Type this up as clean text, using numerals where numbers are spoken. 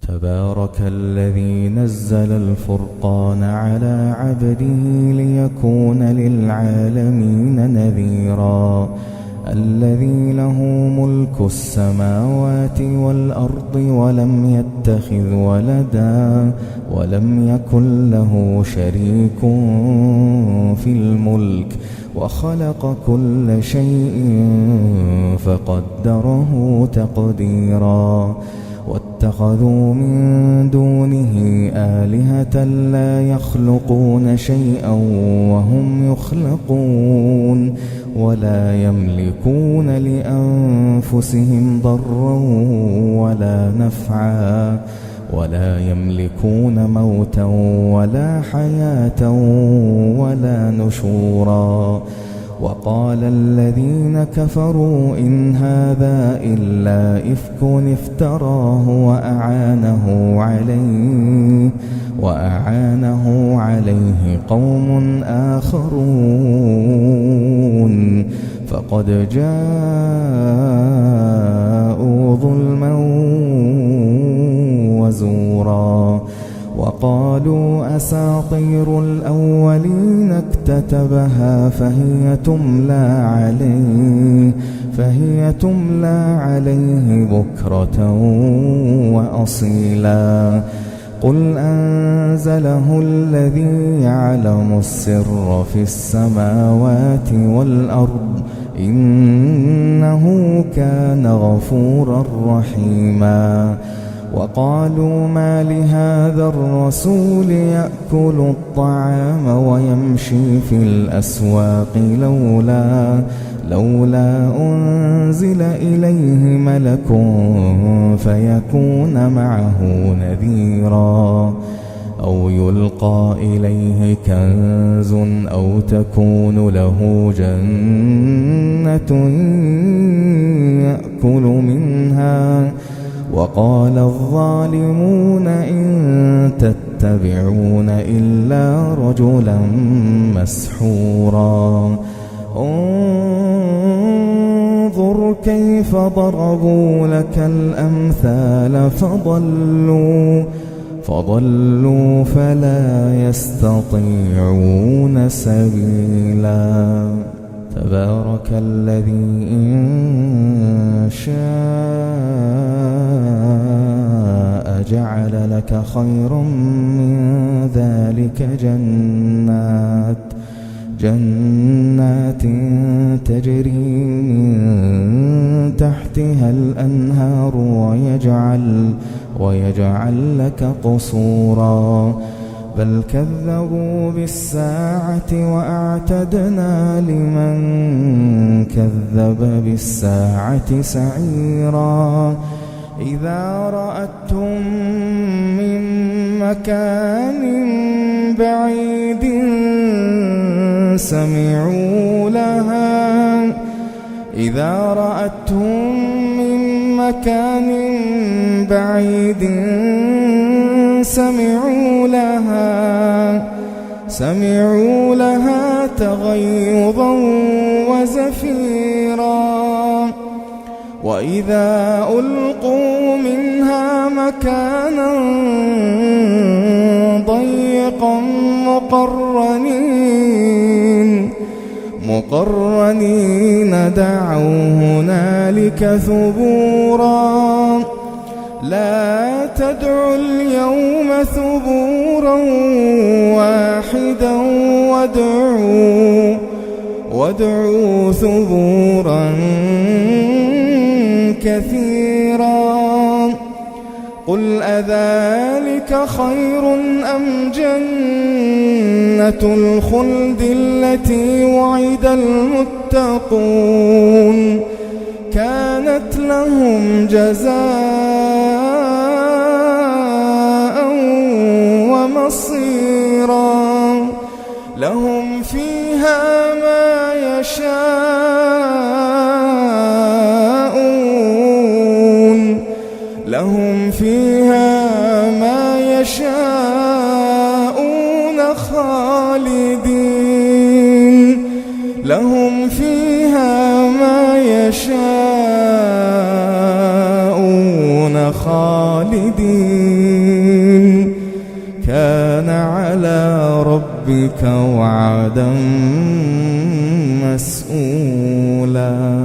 تبارك الذي نزل الفرقان على عبده ليكون للعالمين نذيرا الذي له ملك السماوات والأرض ولم يتخذ ولدا ولم يكن له شريك في الملك وخلق كل شيء فقدره تقديرا واتخذوا من دونه آلهة لا يخلقون شيئا وهم يخلقون ولا يملكون لأنفسهم ضرا ولا نفعا ولا يملكون موتا ولا حياة ولا نشورا وقال الذين كفروا إن هذا إلا إفك افتراه وأعانه عليه قوم آخرون فقد جاءوا ظلما وزورا وقالوا أساطير الأولين اكتتبها فهي تملى عليه بكرة وأصيلا قل أنزله الذي يعلم السر في السماوات والأرض إنه كان غفورا رحيما وقالوا ما لهذا الرسول يأكل الطعام ويمشي في الأسواق لولا أنزل إليه ملك فيكون معه نذيرا أو يلقى إليه كنز أو تكون له جنة يأكل منها وقال الظالمون إن تتبعون إلا رجلا مسحورا انظر كيف ضربوا لك الأمثال فضلوا فلا يستطيعون سبيلا تبارك الذي إن شاء جعل لك خيرا من ذلك جنات تجري من تحتها الأنهار ويجعل لك قصورا بل كذبوا بالساعة وأعتدنا لمن كذب بالساعة سعيرا إذا رأتهم من مكان بعيد سمعوا لها تغيظا وزفيرا وإذا ألقوا منها مكانا ضيقا مقرنين دعوا هنالك ثبورا لا تدعوا اليوم ثبورا واحدا وادعوا ثبورا كثيرا قل أذلك خير أم جنة الخلد التي وعد المتقون كانت لهم جزاء ومصيرا لهم فيها ما يشاءون خالدين لهم فيها ما يشاءون خالدين الدين كان على ربك وعدا مسئولا.